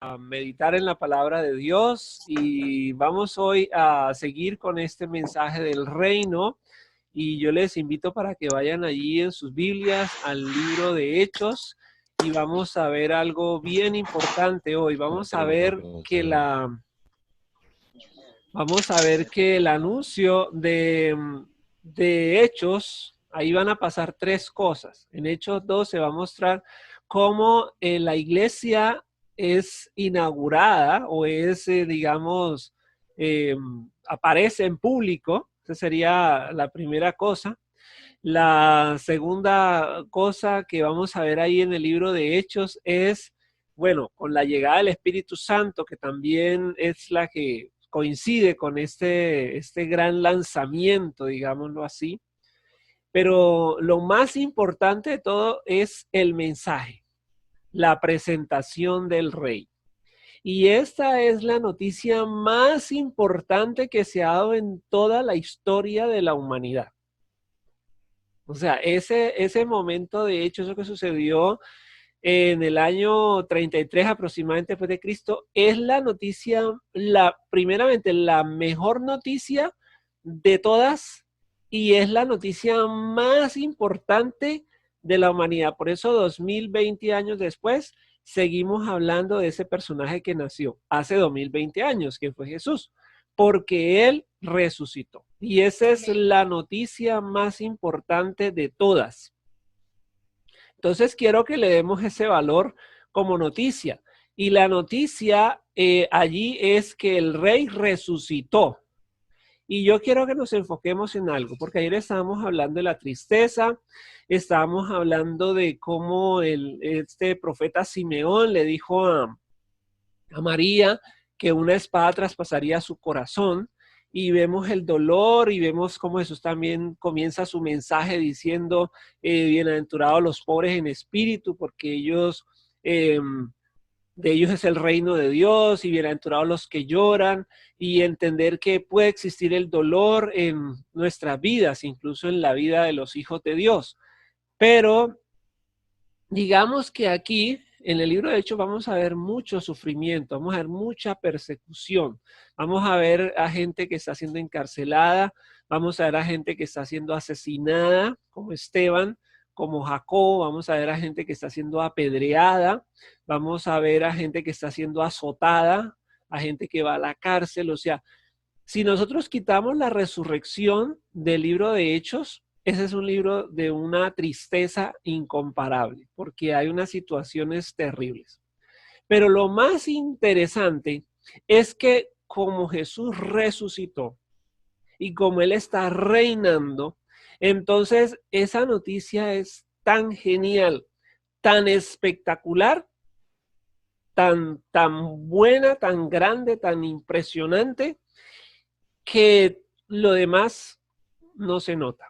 a meditar en la palabra de Dios y vamos hoy a seguir con este mensaje del reino y yo les invito para que vayan allí en sus Biblias al libro de Hechos y vamos a ver algo bien importante hoy. Vamos a ver que el anuncio de Hechos, ahí van a pasar tres cosas. En Hechos 2 se va a mostrar cómo la iglesia es inaugurada o es, digamos, aparece en público. Esa sería la primera cosa. La segunda cosa que vamos a ver ahí en el libro de Hechos es, bueno, con la llegada del Espíritu Santo, que también es la que coincide con este gran lanzamiento, digámoslo así. Pero lo más importante de todo es el mensaje, la presentación del rey. Y esta es la noticia más importante que se ha dado en toda la historia de la humanidad. O sea, ese momento, de hecho, eso que sucedió en el año 33 aproximadamente después de Cristo, es la noticia, primeramente, la mejor noticia de todas y es la noticia más importante de la humanidad. Por eso 2020 años después, seguimos hablando de ese personaje que nació hace 2020 años, que fue Jesús, porque Él resucitó. Y esa es la noticia más importante de todas. Entonces quiero que le demos ese valor como noticia. Y la noticia allí es que el rey resucitó. Y yo quiero que nos enfoquemos en algo, porque ayer estábamos hablando de la tristeza, estábamos hablando de cómo este profeta Simeón le dijo a María que una espada traspasaría su corazón, y vemos el dolor y vemos cómo Jesús también comienza su mensaje diciendo, bienaventurados los pobres en espíritu, porque de ellos es el reino de Dios, y bienaventurados los que lloran, y entender que puede existir el dolor en nuestras vidas, incluso en la vida de los hijos de Dios. Pero digamos que aquí, en el libro de Hechos, vamos a ver mucho sufrimiento, vamos a ver mucha persecución, vamos a ver a gente que está siendo encarcelada, vamos a ver a gente que está siendo asesinada, como Esteban, como Jacob, vamos a ver a gente que está siendo apedreada, vamos a ver a gente que está siendo azotada, a gente que va a la cárcel. O sea, si nosotros quitamos la resurrección del libro de Hechos, ese es un libro de una tristeza incomparable, porque hay unas situaciones terribles. Pero lo más interesante es que como Jesús resucitó y como Él está reinando, entonces esa noticia es tan genial, tan espectacular, tan buena, tan grande, tan impresionante, que lo demás no se nota.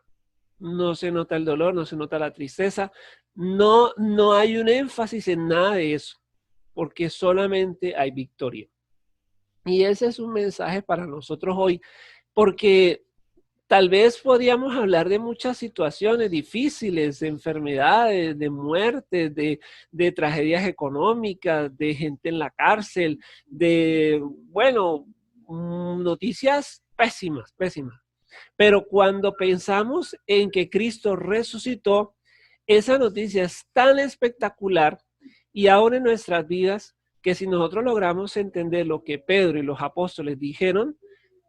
No se nota el dolor, no se nota la tristeza, no hay un énfasis en nada de eso, porque solamente hay victoria. Y ese es un mensaje para nosotros hoy, porque tal vez podíamos hablar de muchas situaciones difíciles, de enfermedades, de muertes, de tragedias económicas, de gente en la cárcel, de, bueno, noticias pésimas, pésimas. Pero cuando pensamos en que Cristo resucitó, esa noticia es tan espectacular y ahora en nuestras vidas que si nosotros logramos entender lo que Pedro y los apóstoles dijeron,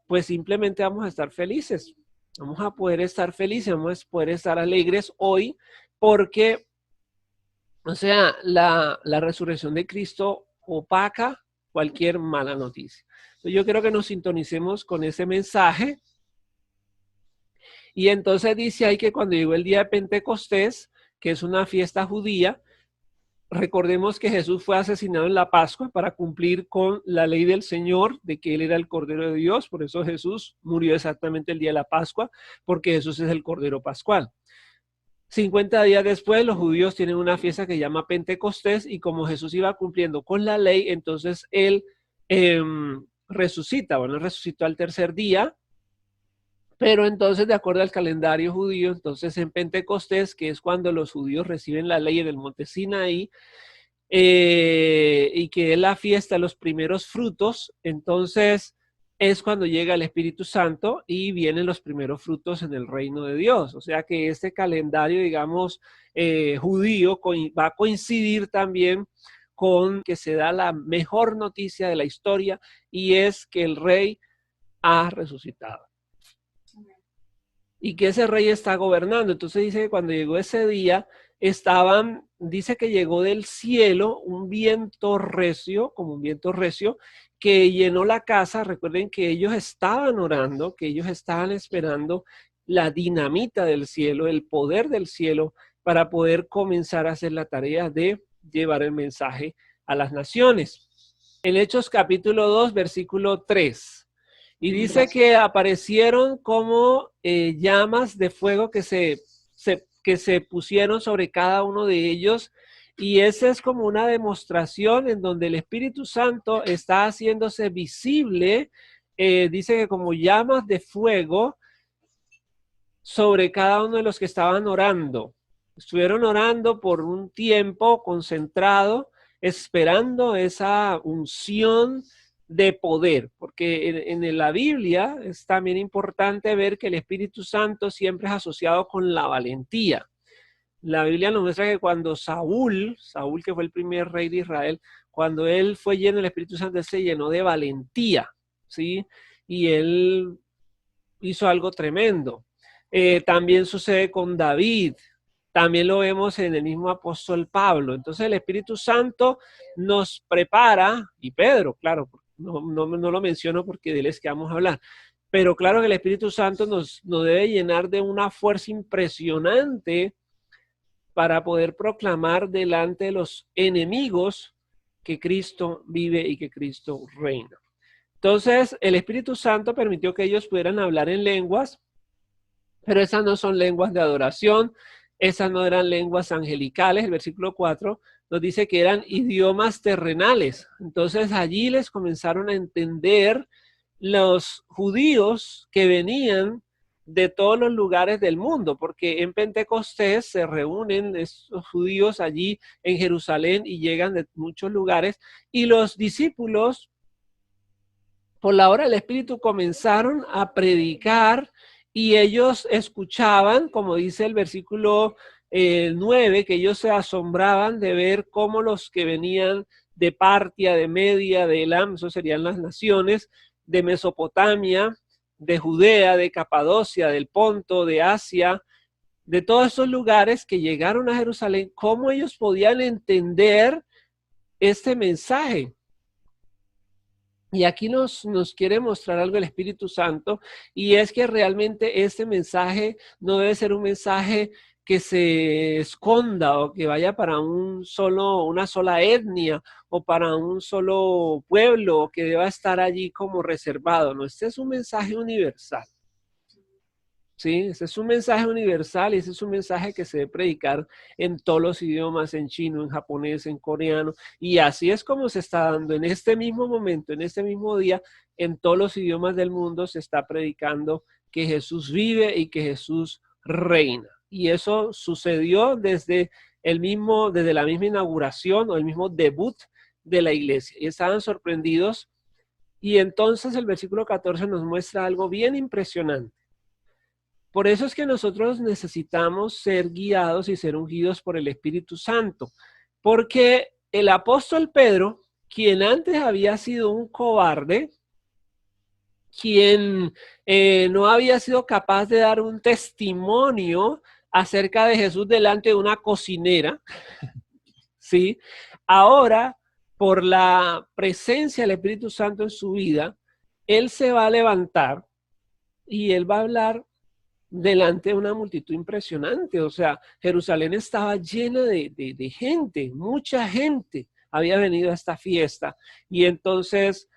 pues simplemente vamos a estar felices. Vamos a poder estar felices, vamos a poder estar alegres hoy porque, o sea, la resurrección de Cristo opaca cualquier mala noticia. Entonces, yo quiero que nos sintonicemos con ese mensaje. Y entonces dice ahí que cuando llegó el día de Pentecostés, que es una fiesta judía, recordemos que Jesús fue asesinado en la Pascua para cumplir con la ley del Señor de que Él era el Cordero de Dios. Por eso Jesús murió exactamente el día de la Pascua, porque Jesús es el Cordero Pascual. 50 días después, los judíos tienen una fiesta que se llama Pentecostés, y como Jesús iba cumpliendo con la ley, entonces Él resucita. Bueno, resucitó al tercer día. Pero entonces, de acuerdo al calendario judío, entonces en Pentecostés, que es cuando los judíos reciben la ley en el monte Sinaí, y que es la fiesta de los primeros frutos. Entonces es cuando llega el Espíritu Santo y vienen los primeros frutos en el reino de Dios. O sea que este calendario, digamos, judío va a coincidir también con que se da la mejor noticia de la historia, y es que el rey ha resucitado y que ese rey está gobernando. Entonces dice que cuando llegó ese día, dice que llegó del cielo un viento recio, como un viento recio, que llenó la casa. Recuerden que ellos estaban orando, que ellos estaban esperando la dinamita del cielo, el poder del cielo, para poder comenzar a hacer la tarea de llevar el mensaje a las naciones. En Hechos capítulo 2, versículo 3. Y dice que aparecieron como llamas de fuego que se pusieron sobre cada uno de ellos. Y esa es como una demostración en donde el Espíritu Santo está haciéndose visible. Dice que como llamas de fuego sobre cada uno de los que estaban orando. Estuvieron orando por un tiempo concentrado, esperando esa unción de poder, porque en la Biblia es también importante ver que el Espíritu Santo siempre es asociado con la valentía. La Biblia nos muestra que cuando Saúl, que fue el primer rey de Israel, cuando él fue lleno del Espíritu Santo, él se llenó de valentía, ¿sí? Y él hizo algo tremendo. También sucede con David, también lo vemos en el mismo apóstol Pablo. Entonces el Espíritu Santo nos prepara, y Pedro, claro, no lo menciono porque de él es que vamos a hablar, pero claro que el Espíritu Santo nos debe llenar de una fuerza impresionante para poder proclamar delante de los enemigos que Cristo vive y que Cristo reina. Entonces el Espíritu Santo permitió que ellos pudieran hablar en lenguas, pero esas no son lenguas de adoración, esas no eran lenguas angelicales. El versículo 4 nos dice que eran idiomas terrenales. Entonces allí les comenzaron a entender los judíos que venían de todos los lugares del mundo, porque en Pentecostés se reúnen esos judíos allí en Jerusalén y llegan de muchos lugares, y los discípulos, por la obra del Espíritu, comenzaron a predicar, y ellos escuchaban, como dice el versículo 9, que ellos se asombraban de ver cómo los que venían de Partia, de Media, de Elam, eso serían las naciones, de Mesopotamia, de Judea, de Capadocia, del Ponto, de Asia, de todos esos lugares que llegaron a Jerusalén, cómo ellos podían entender este mensaje. Y aquí nos quiere mostrar algo el Espíritu Santo, y es que realmente este mensaje no debe ser un mensaje que se esconda o que vaya para una sola etnia o para un solo pueblo, o que deba estar allí como reservado. No, este es un mensaje universal. Sí, ese es un mensaje universal, y ese es un mensaje que se debe predicar en todos los idiomas, en chino, en japonés, en coreano, y así es como se está dando en este mismo momento, en este mismo día, en todos los idiomas del mundo se está predicando que Jesús vive y que Jesús reina. Y eso sucedió desde la misma inauguración o el mismo debut de la iglesia, y estaban sorprendidos. Y entonces el versículo 14 nos muestra algo bien impresionante. Por eso es que nosotros necesitamos ser guiados y ser ungidos por el Espíritu Santo, porque el apóstol Pedro, quien antes había sido un cobarde, quien no había sido capaz de dar un testimonio acerca de Jesús delante de una cocinera, ¿sí? Ahora, por la presencia del Espíritu Santo en su vida, él se va a levantar y él va a hablar delante de una multitud impresionante. O sea, Jerusalén estaba llena de gente, mucha gente había venido a esta fiesta. Y entonces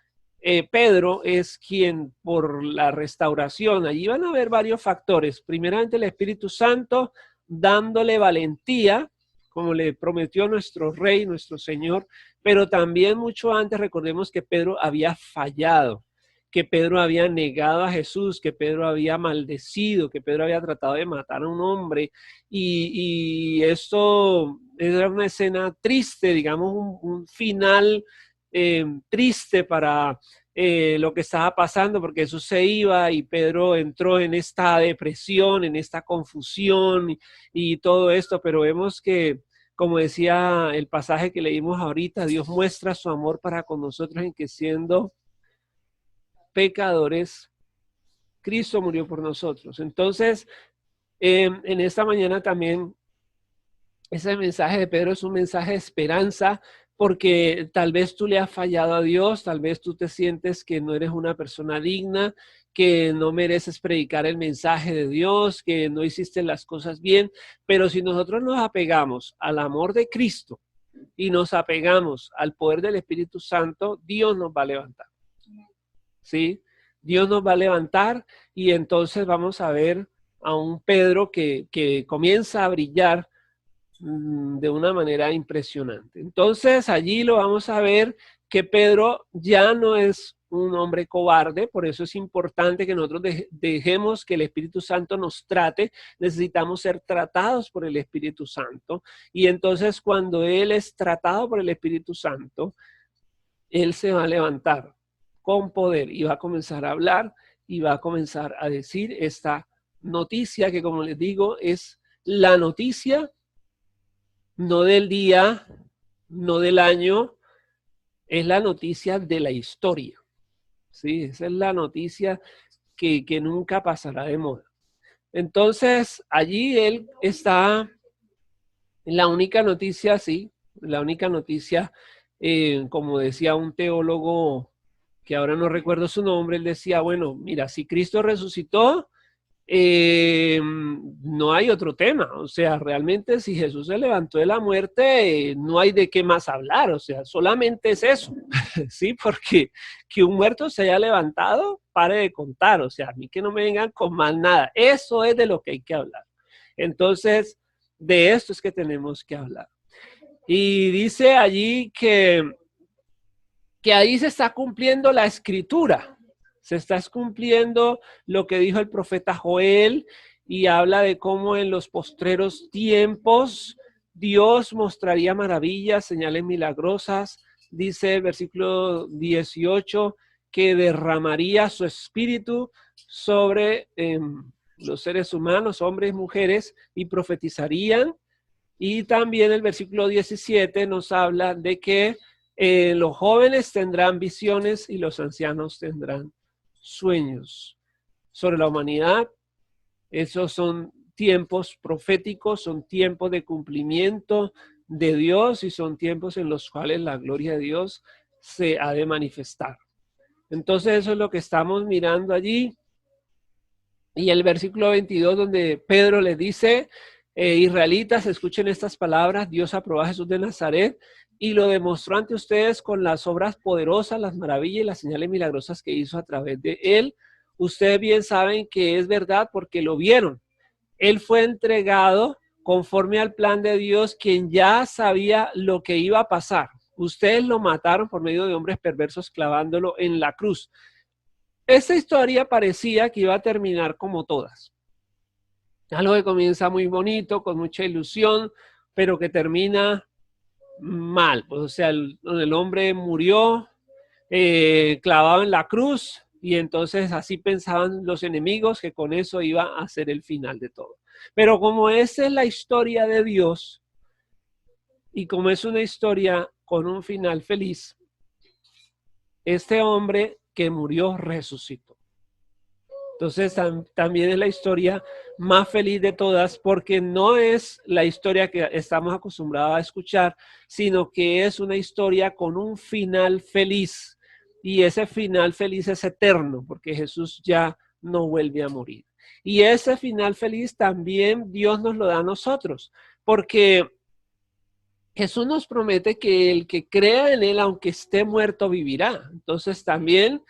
Pedro es quien, por la restauración, allí van a haber varios factores. Primeramente el Espíritu Santo dándole valentía, como le prometió nuestro Rey, nuestro Señor, pero también mucho antes recordemos que Pedro había fallado, que Pedro había negado a Jesús, que Pedro había maldecido, que Pedro había tratado de matar a un hombre. Y esto era una escena triste, digamos, un final triste para lo que estaba pasando, porque Jesús se iba y Pedro entró en esta depresión, en esta confusión y todo esto, pero vemos que, como decía el pasaje que leímos ahorita, Dios muestra su amor para con nosotros en que siendo pecadores, Cristo murió por nosotros. Entonces, en esta mañana también, ese mensaje de Pedro es un mensaje de esperanza, porque tal vez tú le has fallado a Dios, tal vez tú te sientes que no eres una persona digna, que no mereces predicar el mensaje de Dios, que no hiciste las cosas bien, pero si nosotros nos apegamos al amor de Cristo y nos apegamos al poder del Espíritu Santo, Dios nos va a levantar. ¿Sí? Dios nos va a levantar y entonces vamos a ver a un Pedro que comienza a brillar de una manera impresionante. Entonces allí lo vamos a ver que Pedro ya no es un hombre cobarde, por eso es importante que nosotros dejemos que el Espíritu Santo nos trate, necesitamos ser tratados por el Espíritu Santo y entonces cuando Él es tratado por el Espíritu Santo, Él se va a levantar con poder y va a comenzar a hablar y va a comenzar a decir esta noticia que, como les digo, es la noticia no del día, no del año, es la noticia de la historia. ¿Sí? Esa es la noticia que nunca pasará de moda. Entonces, allí él está, la única noticia, sí, la única noticia, como decía un teólogo, que ahora no recuerdo su nombre, él decía, bueno, mira, si Cristo resucitó, no hay otro tema, o sea, realmente si Jesús se levantó de la muerte, no hay de qué más hablar, o sea, solamente es eso, ¿sí? Porque que un muerto se haya levantado, pare de contar, o sea, a mí que no me vengan con más nada, eso es de lo que hay que hablar. Entonces, de esto es que tenemos que hablar. Y dice allí que ahí se está cumpliendo la escritura, se está cumpliendo lo que dijo el profeta Joel y habla de cómo en los postreros tiempos Dios mostraría maravillas, señales milagrosas. Dice el versículo 18 que derramaría su espíritu sobre los seres humanos, hombres y mujeres, y profetizarían. Y también el versículo 17 nos habla de que los jóvenes tendrán visiones y los ancianos tendrán sueños sobre la humanidad. Esos son tiempos proféticos, son tiempos de cumplimiento de Dios y son tiempos en los cuales la gloria de Dios se ha de manifestar. Entonces eso es lo que estamos mirando allí. Y el versículo 22 donde Pedro le dice, israelitas, escuchen estas palabras, Dios aprobó a Jesús de Nazaret y lo demostró ante ustedes con las obras poderosas, las maravillas y las señales milagrosas que hizo a través de él. Ustedes bien saben que es verdad porque lo vieron. Él fue entregado conforme al plan de Dios, quien ya sabía lo que iba a pasar. Ustedes lo mataron por medio de hombres perversos clavándolo en la cruz. Esta historia parecía que iba a terminar como todas. Algo que comienza muy bonito, con mucha ilusión, pero que termina mal. O sea, el hombre murió clavado en la cruz y entonces así pensaban los enemigos que con eso iba a ser el final de todo. Pero como esa es la historia de Dios y como es una historia con un final feliz, este hombre que murió resucitó. Entonces también es la historia más feliz de todas porque no es la historia que estamos acostumbrados a escuchar, sino que es una historia con un final feliz y ese final feliz es eterno porque Jesús ya no vuelve a morir. Y ese final feliz también Dios nos lo da a nosotros porque Jesús nos promete que el que crea en él, aunque esté muerto, vivirá. Entonces también,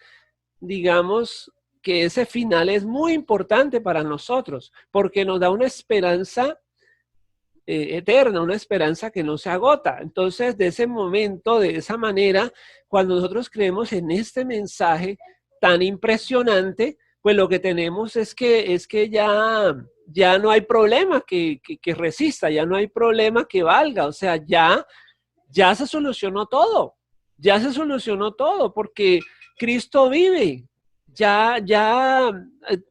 digamos, que ese final es muy importante para nosotros, porque nos da una esperanza eterna, una esperanza que no se agota. Entonces, de ese momento, de esa manera, cuando nosotros creemos en este mensaje, tan impresionante, pues lo que tenemos es que ya no hay problema que resista, ya no hay problema que valga, o sea, ya se solucionó todo, ya se solucionó todo, porque Cristo vive.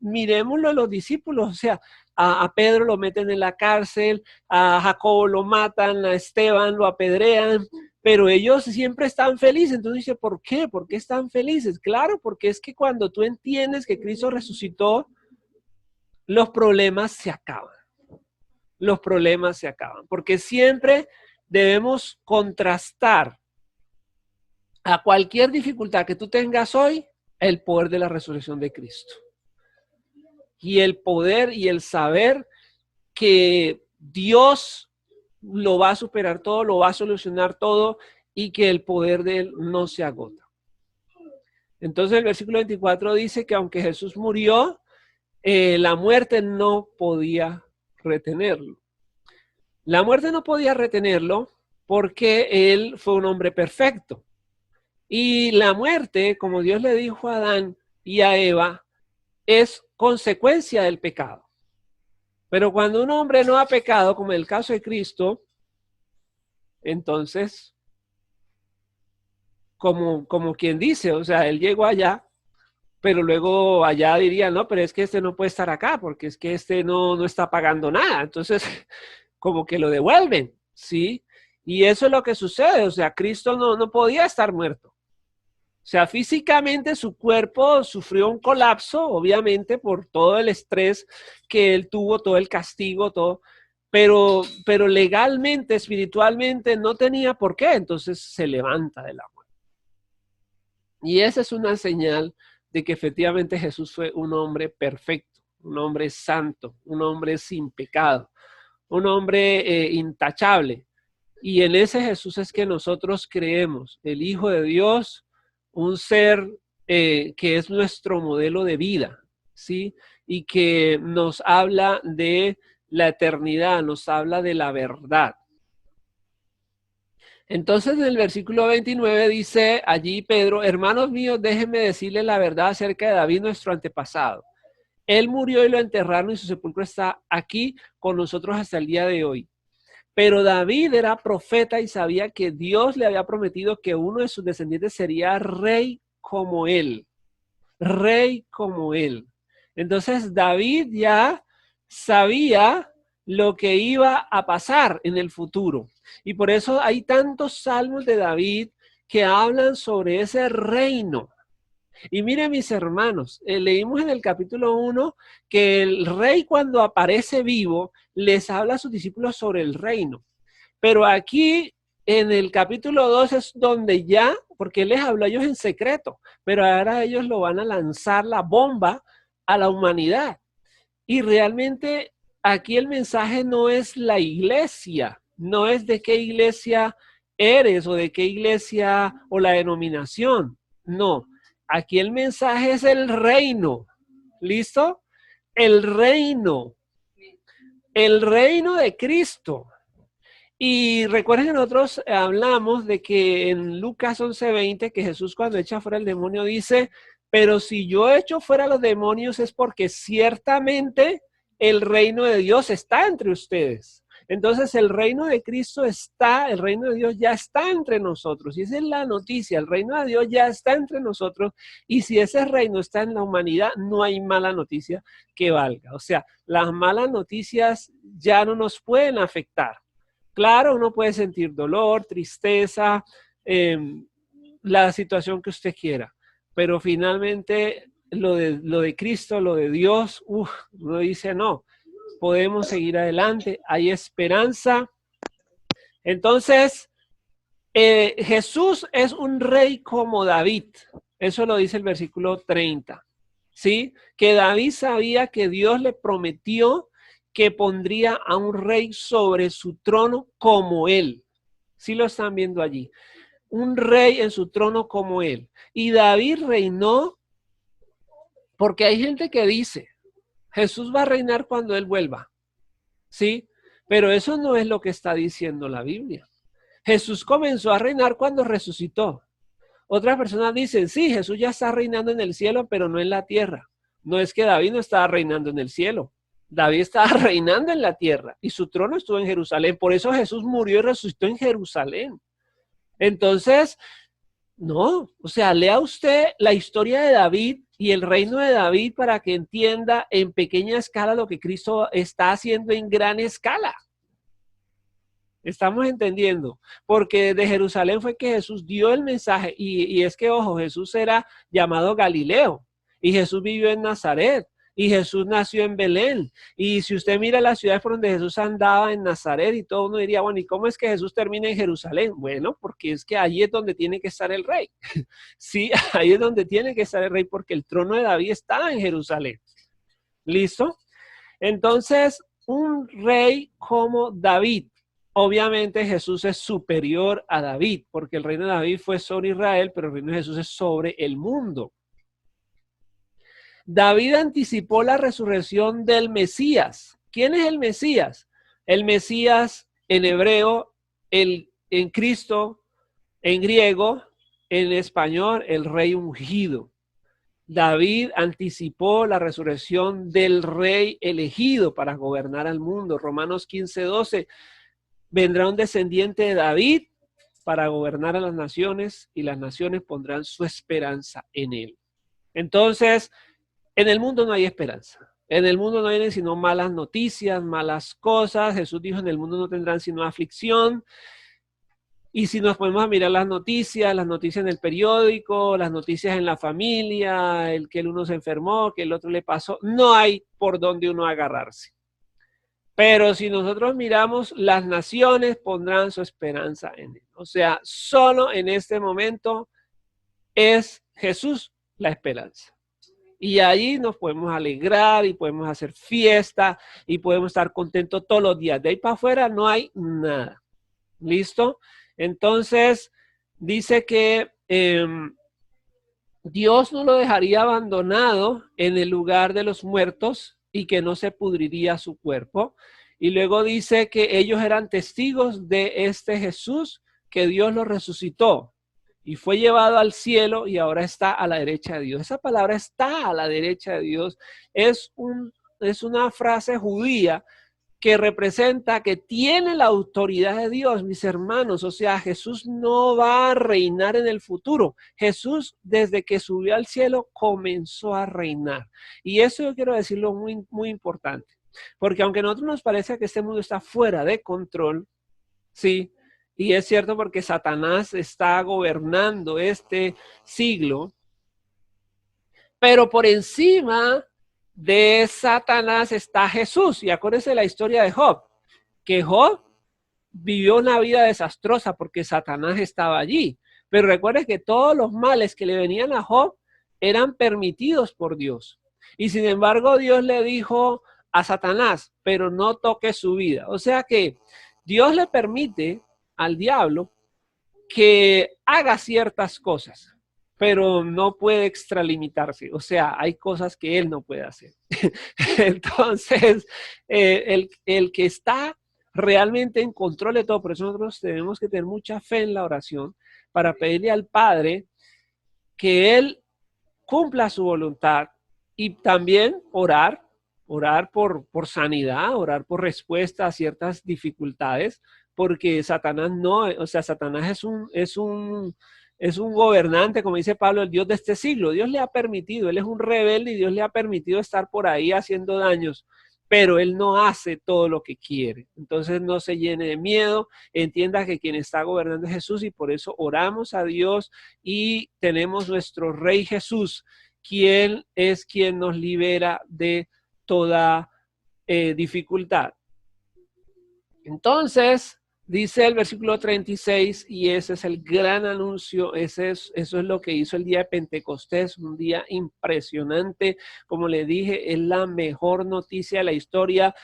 Miremoslo a los discípulos, o sea, a Pedro lo meten en la cárcel, a Jacobo lo matan, a Esteban lo apedrean, pero ellos siempre están felices. Entonces dice, ¿por qué? ¿Por qué están felices? Claro, porque es que cuando tú entiendes que Cristo resucitó, los problemas se acaban. Los problemas se acaban, porque siempre debemos contrastar a cualquier dificultad que tú tengas hoy, el poder de la resurrección de Cristo. Y el poder y el saber que Dios lo va a superar todo, lo va a solucionar todo y que el poder de Él no se agota. Entonces el versículo 24 dice que aunque Jesús murió, la muerte no podía retenerlo. La muerte no podía retenerlo porque Él fue un hombre perfecto. Y la muerte, como Dios le dijo a Adán y a Eva, es consecuencia del pecado. Pero cuando un hombre no ha pecado, como en el caso de Cristo, entonces, como quien dice, o sea, él llegó allá, pero luego allá diría, no, pero es que este no puede estar acá, porque es que este no está pagando nada. Entonces, como que lo devuelven, ¿sí? Y eso es lo que sucede, o sea, Cristo no podía estar muerto. O sea, físicamente su cuerpo sufrió un colapso, obviamente, por todo el estrés que él tuvo, todo el castigo, todo, pero legalmente, espiritualmente, no tenía por qué, entonces se levanta de la muerte. Y esa es una señal de que efectivamente Jesús fue un hombre perfecto, un hombre santo, un hombre sin pecado, un hombre intachable. Y en ese Jesús es que nosotros creemos, el Hijo de Dios, un ser que es nuestro modelo de vida, ¿sí? Y que nos habla de la eternidad, nos habla de la verdad. Entonces en el versículo 29 dice allí Pedro, hermanos míos, déjenme decirles la verdad acerca de David, nuestro antepasado. Él murió y lo enterraron y su sepulcro está aquí con nosotros hasta el día de hoy. Pero David era profeta y sabía que Dios le había prometido que uno de sus descendientes sería rey como él. Rey como él. Entonces David ya sabía lo que iba a pasar en el futuro. Y por eso hay tantos salmos de David que hablan sobre ese reino. Y miren mis hermanos, leímos en el capítulo 1 que el rey cuando aparece vivo les habla a sus discípulos sobre el reino. Pero aquí en el capítulo 2 es donde ya, porque él les habló a ellos en secreto, pero ahora ellos lo van a lanzar la bomba a la humanidad. Y realmente aquí el mensaje no es la iglesia, no es de qué iglesia eres o de qué iglesia o la denominación, no. Aquí el mensaje es el reino. ¿Listo? El reino de Cristo. Y recuerden que nosotros hablamos de que en Lucas 11:20, que Jesús cuando echa fuera el demonio dice, pero si yo echo fuera los demonios es porque ciertamente el reino de Dios está entre ustedes. Entonces el reino de Cristo está, el reino de Dios ya está entre nosotros. Y esa es la noticia, el reino de Dios ya está entre nosotros. Y si ese reino está en la humanidad, no hay mala noticia que valga. O sea, las malas noticias ya no nos pueden afectar. Claro, uno puede sentir dolor, tristeza, la situación que usted quiera, pero finalmente lo de Cristo, lo de Dios, uno dice no, podemos seguir adelante, hay esperanza. Entonces, Jesús es un rey como David, eso lo dice el versículo 30, ¿sí? Que David sabía que Dios le prometió que pondría a un rey sobre su trono como él. Sí lo están viendo allí. Un rey en su trono como él. Y David reinó porque hay gente que dice, Jesús va a reinar cuando él vuelva. ¿Sí? Pero eso no es lo que está diciendo la Biblia. Jesús comenzó a reinar cuando resucitó. Otras personas dicen, sí, Jesús ya está reinando en el cielo, pero no en la tierra. No es que David no estaba reinando en el cielo. David estaba reinando en la tierra y su trono estuvo en Jerusalén. Por eso Jesús murió y resucitó en Jerusalén. Entonces, no, o sea, lea usted la historia de David y el reino de David para que entienda en pequeña escala lo que Cristo está haciendo en gran escala. Estamos entendiendo, porque de Jerusalén fue que Jesús dio el mensaje y es que, ojo, Jesús era llamado Galileo y Jesús vivió en Nazaret y Jesús nació en Belén. Y si usted mira las ciudades por donde Jesús andaba en Nazaret y todo uno diría, bueno, ¿y cómo es que Jesús termina en Jerusalén? Bueno, porque es que allí es donde tiene que estar el rey. Sí, ahí es donde tiene que estar el rey porque el trono de David estaba en Jerusalén. ¿Listo? Entonces, un rey como David. Obviamente Jesús es superior a David, porque el reino de David fue sobre Israel, pero el reino de Jesús es sobre el mundo. David anticipó la resurrección del Mesías. ¿Quién es el Mesías? El Mesías en hebreo, en Cristo, en griego, en español, el rey ungido. David anticipó la resurrección del rey elegido para gobernar al mundo. Romanos 15:12. Vendrá un descendiente de David para gobernar a las naciones y las naciones pondrán su esperanza en él. Entonces, en el mundo no hay esperanza. En el mundo no hay sino malas noticias, malas cosas. Jesús dijo, en el mundo no tendrán sino aflicción. Y si nos ponemos a mirar las noticias en el periódico, las noticias en la familia, el que el uno se enfermó, que el otro le pasó, no hay por donde uno agarrarse. Pero si nosotros miramos, las naciones pondrán su esperanza en él. O sea, solo en este momento es Jesús la esperanza. Y ahí nos podemos alegrar y podemos hacer fiesta y podemos estar contentos todos los días. De ahí para afuera no hay nada. ¿Listo? Entonces, dice que Dios no lo dejaría abandonado en el lugar de los muertos y que no se pudriría su cuerpo. Y luego dice que ellos eran testigos de este Jesús, que Dios lo resucitó y fue llevado al cielo y ahora está a la derecha de Dios. Esa palabra está a la derecha de Dios. Es una frase judía que representa que tiene la autoridad de Dios, mis hermanos. O sea, Jesús no va a reinar en el futuro. Jesús, desde que subió al cielo, comenzó a reinar. Y eso yo quiero decirlo muy, muy importante. Porque aunque a nosotros nos parece que este mundo está fuera de control, sí, y es cierto porque Satanás está gobernando este siglo, pero por encima de Satanás está Jesús. Y acuérdense la historia de Job, que Job vivió una vida desastrosa porque Satanás estaba allí. Pero recuerden que todos los males que le venían a Job eran permitidos por Dios. Y sin embargo, Dios le dijo a Satanás, pero no toque su vida. O sea que Dios le permite al diablo que haga ciertas cosas, pero no puede extralimitarse. O sea, hay cosas que él no puede hacer. Entonces, el que está realmente en control de todo, por eso nosotros tenemos que tener mucha fe en la oración para pedirle al Padre que Él cumpla su voluntad y también orar por sanidad, orar por respuesta a ciertas dificultades, porque Satanás no, o sea, Satanás es un gobernante, como dice Pablo, el Dios de este siglo. Dios le ha permitido, él es un rebelde y Dios le ha permitido estar por ahí haciendo daños, pero él no hace todo lo que quiere. Entonces no se llene de miedo, entienda que quien está gobernando es Jesús y por eso oramos a Dios y tenemos nuestro Rey Jesús, quien es quien nos libera de toda dificultad. Entonces, dice el versículo 36, y ese es el gran anuncio, eso es lo que hizo el día de Pentecostés, un día impresionante, como le dije, es la mejor noticia de la historia,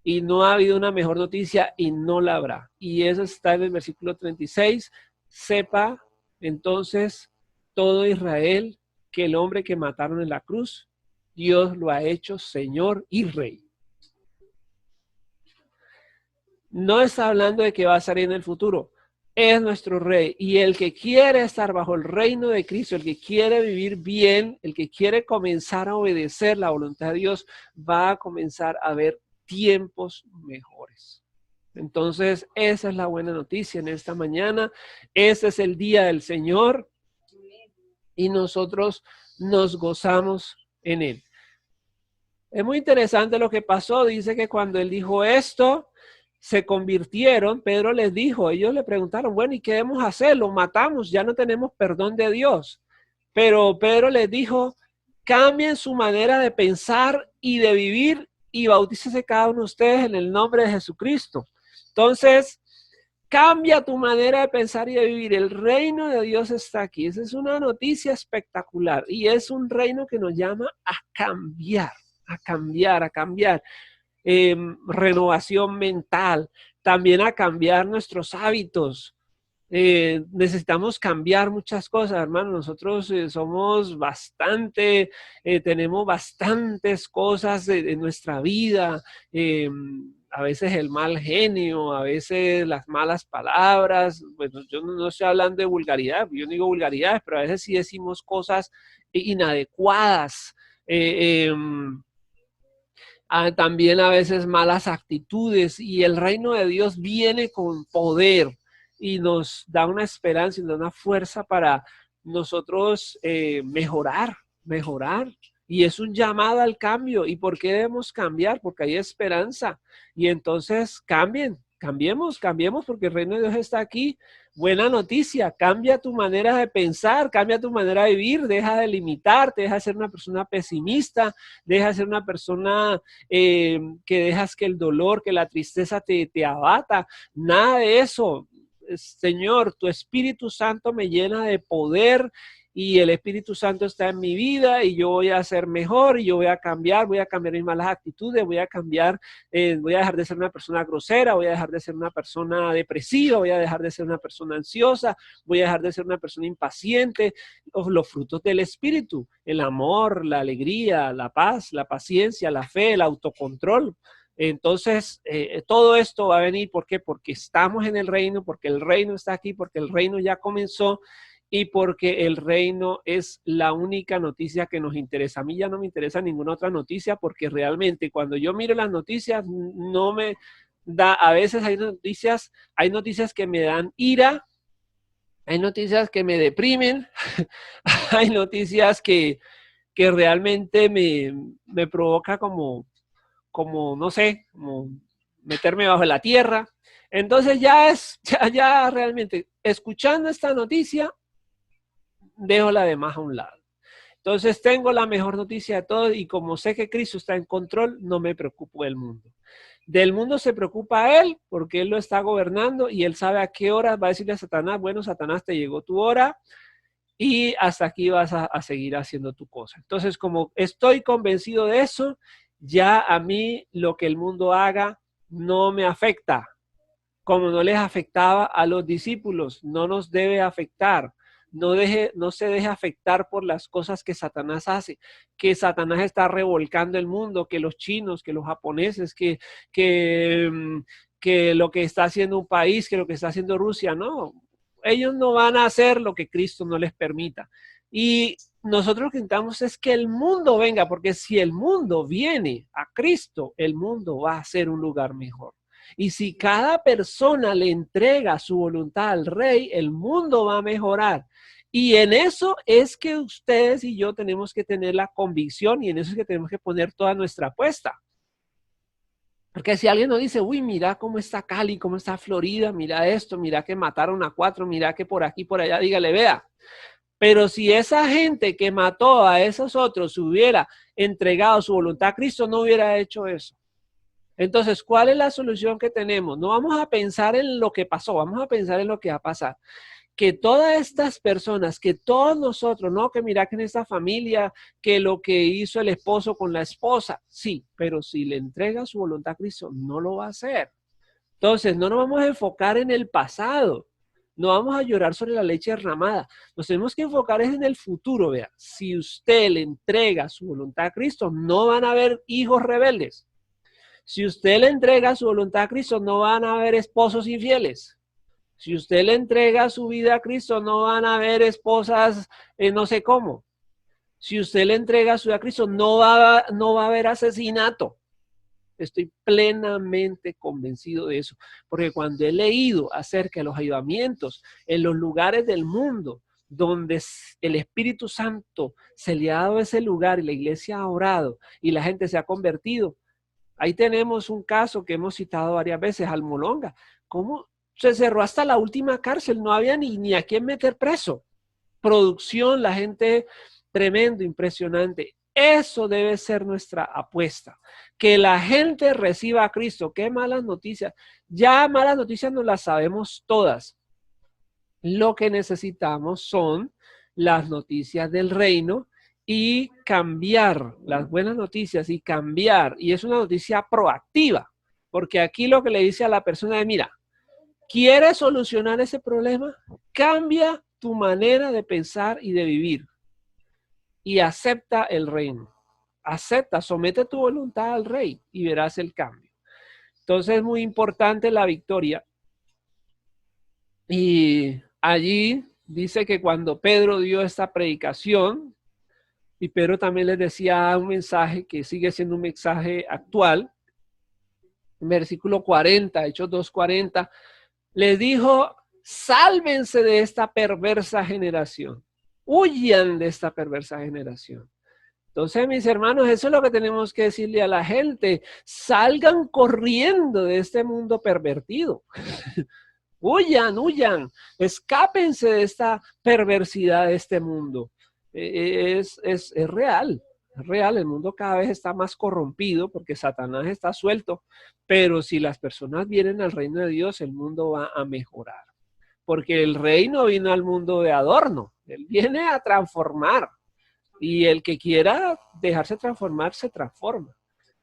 y no ha habido una mejor noticia y no la habrá. Y eso está en el versículo 36, sepa entonces todo Israel que el hombre que mataron en la cruz, Dios lo ha hecho Señor y Rey. No está hablando de que va a salir en el futuro. es nuestro Rey. Y el que quiere estar bajo el reino de Cristo, el que quiere vivir bien, el que quiere comenzar a obedecer la voluntad de Dios, va a comenzar a ver tiempos mejores. Entonces, esa es la buena noticia en esta mañana. Ese es el día del Señor y nosotros nos gozamos en él. Es muy interesante lo que pasó. Dice que cuando él dijo esto, se convirtieron. Pedro les dijo, ellos le preguntaron, bueno, ¿y qué debemos hacer? Lo matamos, ya no tenemos perdón de Dios. Pero Pedro les dijo, cambien su manera de pensar y de vivir y bautícese cada uno de ustedes en el nombre de Jesucristo. Entonces, cambia tu manera de pensar y de vivir. El reino de Dios está aquí. Esa es una noticia espectacular y es un reino que nos llama a cambiar, a cambiar, a cambiar. Renovación mental, también a cambiar nuestros hábitos. Necesitamos cambiar muchas cosas, hermano. Nosotros somos bastante, tenemos bastantes cosas de nuestra vida. A veces el mal genio, a veces las malas palabras. Bueno, yo no estoy hablando de vulgaridad, yo no digo vulgaridades, pero a veces sí decimos cosas inadecuadas. También a veces malas actitudes, y el reino de Dios viene con poder y nos da una esperanza y nos da una fuerza para nosotros mejorar. Y es un llamado al cambio. ¿Y por qué debemos cambiar? Porque hay esperanza. Y entonces cambiemos porque el reino de Dios está aquí. Buena noticia, cambia tu manera de pensar, cambia tu manera de vivir, deja de limitarte, deja de ser una persona pesimista, deja de ser una persona que dejas que el dolor, que la tristeza te abata. Nada de eso. Señor, tu Espíritu Santo me llena de poder y el Espíritu Santo está en mi vida y yo voy a ser mejor y yo voy a cambiar mis malas actitudes, voy a cambiar, voy a dejar de ser una persona grosera, voy a dejar de ser una persona depresiva, voy a dejar de ser una persona ansiosa, voy a dejar de ser una persona impaciente. Los frutos del Espíritu, el amor, la alegría, la paz, la paciencia, la fe, el autocontrol. Entonces, todo esto va a venir, ¿por qué? Porque estamos en el reino, porque el reino está aquí, porque el reino ya comenzó y porque el reino es la única noticia que nos interesa. A mí ya no me interesa ninguna otra noticia porque realmente cuando yo miro las noticias no me da, a veces hay noticias que me dan ira, hay noticias que me deprimen, hay noticias que realmente me provoca como no sé, como meterme bajo la tierra. Entonces ya realmente, escuchando esta noticia, dejo la demás a un lado. Entonces tengo la mejor noticia de todo y como sé que Cristo está en control, no me preocupo del mundo. Del mundo se preocupa él porque él lo está gobernando y él sabe a qué hora va a decirle a Satanás, bueno, Satanás, te llegó tu hora y hasta aquí vas a seguir haciendo tu cosa. Entonces, como estoy convencido de eso, ya a mí lo que el mundo haga no me afecta, como no les afectaba a los discípulos, no nos debe afectar. No se deje afectar por las cosas que Satanás hace, que Satanás está revolcando el mundo, que los chinos, que los japoneses, que lo que está haciendo un país, que lo que está haciendo Rusia, no. Ellos no van a hacer lo que Cristo no les permita. Y nosotros lo que intentamos es que el mundo venga, porque si el mundo viene a Cristo, el mundo va a ser un lugar mejor. Y si cada persona le entrega su voluntad al Rey, el mundo va a mejorar. Y en eso es que ustedes y yo tenemos que tener la convicción y en eso es que tenemos que poner toda nuestra apuesta. Porque si alguien nos dice, uy, mira cómo está Cali, cómo está Florida, mira esto, mira que mataron a 4, mira que por aquí, por allá, dígale, vea. Pero si esa gente que mató a esos otros hubiera entregado su voluntad a Cristo, no hubiera hecho eso. Entonces, ¿cuál es la solución que tenemos? No vamos a pensar en lo que pasó, vamos a pensar en lo que va a pasar. Que todas estas personas, que todos nosotros, no, que mira que en esta familia, que lo que hizo el esposo con la esposa, sí, pero si le entrega su voluntad a Cristo, no lo va a hacer. Entonces, no nos vamos a enfocar en el pasado, no vamos a llorar sobre la leche derramada, nos tenemos que enfocar en el futuro, vea. Si usted le entrega su voluntad a Cristo, no van a haber hijos rebeldes. Si usted le entrega su voluntad a Cristo, no van a haber esposos infieles. Si usted le entrega su vida a Cristo, no van a haber esposas no sé cómo. Si usted le entrega su vida a Cristo, no va a haber asesinato. Estoy plenamente convencido de eso, porque cuando he leído acerca de los avivamientos en los lugares del mundo donde el Espíritu Santo se le ha dado ese lugar y la iglesia ha orado y la gente se ha convertido, ahí tenemos un caso que hemos citado varias veces, Almolonga. ¿Cómo se cerró hasta la última cárcel? No había ni a quién meter preso. Producción, la gente, tremendo, impresionante. Eso debe ser nuestra apuesta. Que la gente reciba a Cristo. Qué malas noticias. Ya malas noticias no las sabemos todas. Lo que necesitamos son las noticias del reino y cambiar las buenas noticias y cambiar. Y es una noticia proactiva. Porque aquí lo que le dice a la persona es, mira, ¿quieres solucionar ese problema? Cambia tu manera de pensar y de vivir. Y acepta el reino. Acepta, somete tu voluntad al rey y verás el cambio. Entonces es muy importante la victoria. Y allí dice que cuando Pedro dio esta predicación, y Pedro también les decía un mensaje que sigue siendo un mensaje actual, en versículo 40, Hechos 2:40, les dijo, sálvense de esta perversa generación. Huyan de esta perversa generación. Entonces, mis hermanos, eso es lo que tenemos que decirle a la gente. Salgan corriendo de este mundo pervertido. Huyan, escápense de esta perversidad de este mundo. Es real, es real. El mundo cada vez está más corrompido porque Satanás está suelto. Pero si las personas vienen al reino de Dios, el mundo va a mejorar. Porque el reino vino al mundo de adorno. Él viene a transformar. Y el que quiera dejarse transformar, se transforma.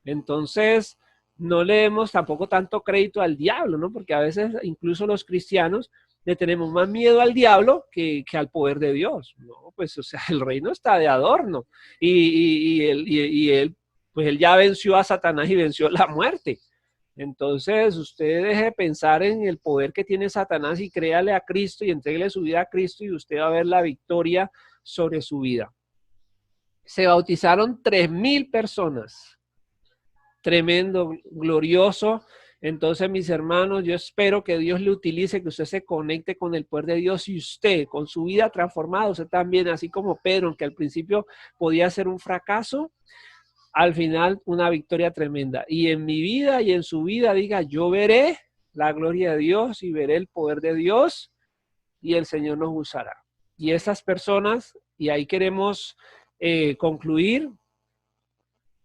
Entonces, no le demos tampoco tanto crédito al diablo, ¿no? Porque a veces incluso los cristianos le tenemos más miedo al diablo que al poder de Dios. No, pues, o sea, el reino está de adorno. Y él, pues él ya venció a Satanás y venció la muerte. Entonces, usted deje de pensar en el poder que tiene Satanás y créale a Cristo y entréguele su vida a Cristo y usted va a ver la victoria sobre su vida. Se bautizaron 3,000 personas. Tremendo, glorioso. Entonces, mis hermanos, yo espero que Dios le utilice, que usted se conecte con el poder de Dios y usted, con su vida transformada, usted también, así como Pedro, que al principio podía ser un fracaso, al final una victoria tremenda. Y en mi vida y en su vida diga, yo veré la gloria de Dios y veré el poder de Dios y el Señor nos usará. Y esas personas, y ahí queremos concluir,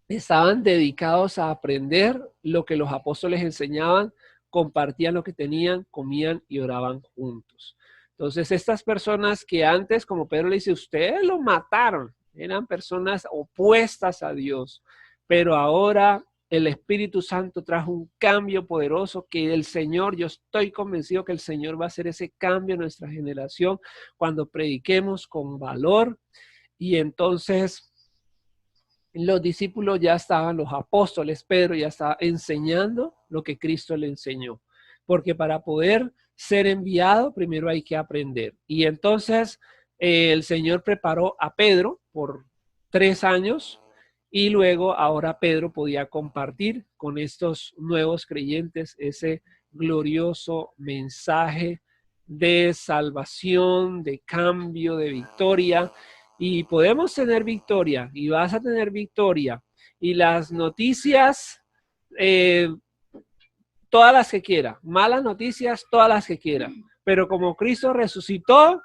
estaban dedicados a aprender lo que los apóstoles enseñaban, compartían lo que tenían, comían y oraban juntos. Entonces, estas personas que antes, como Pedro le dice, ustedes lo mataron, eran personas opuestas a Dios, pero ahora el Espíritu Santo trajo un cambio poderoso que el Señor, yo estoy convencido que el Señor va a hacer ese cambio en nuestra generación cuando prediquemos con valor. Y entonces los discípulos ya estaban, los apóstoles, Pedro ya estaba enseñando lo que Cristo le enseñó. Porque para poder ser enviado, primero hay que aprender. Y entonces el Señor preparó a Pedro por 3 años y luego ahora Pedro podía compartir con estos nuevos creyentes ese glorioso mensaje de salvación, de cambio, de victoria. Y podemos tener victoria y vas a tener victoria. Y las noticias, todas las que quiera. Malas noticias, todas las que quiera. Pero como Cristo resucitó,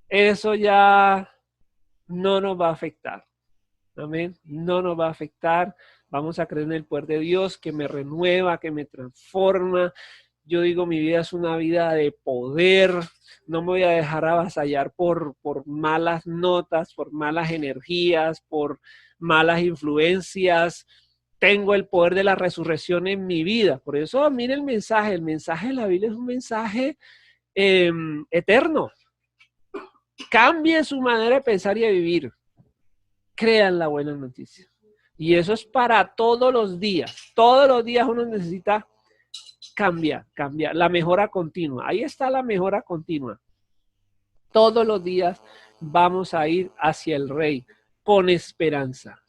eso ya no nos va a afectar. Amén. No nos va a afectar. Vamos a creer en el poder de Dios que me renueva, que me transforma. Yo digo, mi vida es una vida de poder. No me voy a dejar avasallar por malas notas, por malas energías, por malas influencias. Tengo el poder de la resurrección en mi vida. Por eso, mire el mensaje. El mensaje de la Biblia es un mensaje eterno. Cambie su manera de pensar y de vivir. Crean la buena noticia. Y eso es para todos los días. Todos los días uno necesita cambiar, cambiar, la mejora continua. Ahí está la mejora continua. Todos los días vamos a ir hacia el Rey con esperanza,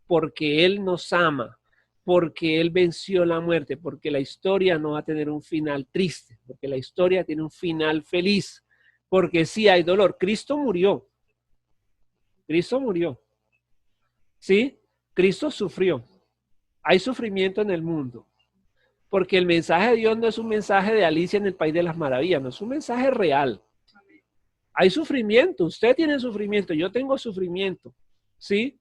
porque Él nos ama, porque Él venció la muerte, porque la historia no va a tener un final triste, porque la historia tiene un final feliz, porque sí hay dolor. Cristo murió. Cristo murió. ¿Sí? Cristo sufrió. Hay sufrimiento en el mundo. Porque el mensaje de Dios no es un mensaje de Alicia en el País de las Maravillas, no es un mensaje real. Hay sufrimiento, usted tiene sufrimiento, yo tengo sufrimiento, ¿sí?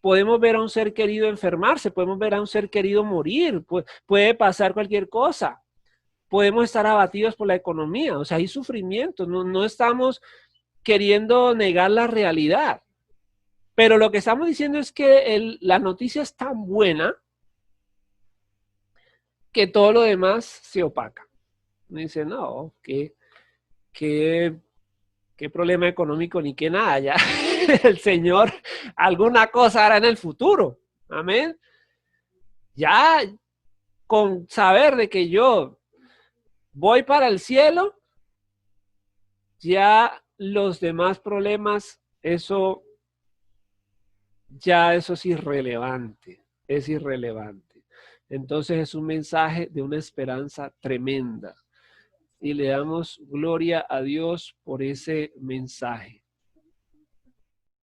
Podemos ver a un ser querido enfermarse, podemos ver a un ser querido morir, puede pasar cualquier cosa. Podemos estar abatidos por la economía, o sea, hay sufrimiento, no estamos queriendo negar la realidad. Pero lo que estamos diciendo es que la noticia es tan buena que todo lo demás se opaca. Dice, no, qué problema económico ni qué nada, ya el Señor alguna cosa hará en el futuro. Amén. Ya con saber de que yo voy para el cielo, ya los demás problemas, eso es irrelevante, es irrelevante. Entonces es un mensaje de una esperanza tremenda y le damos gloria a Dios por ese mensaje.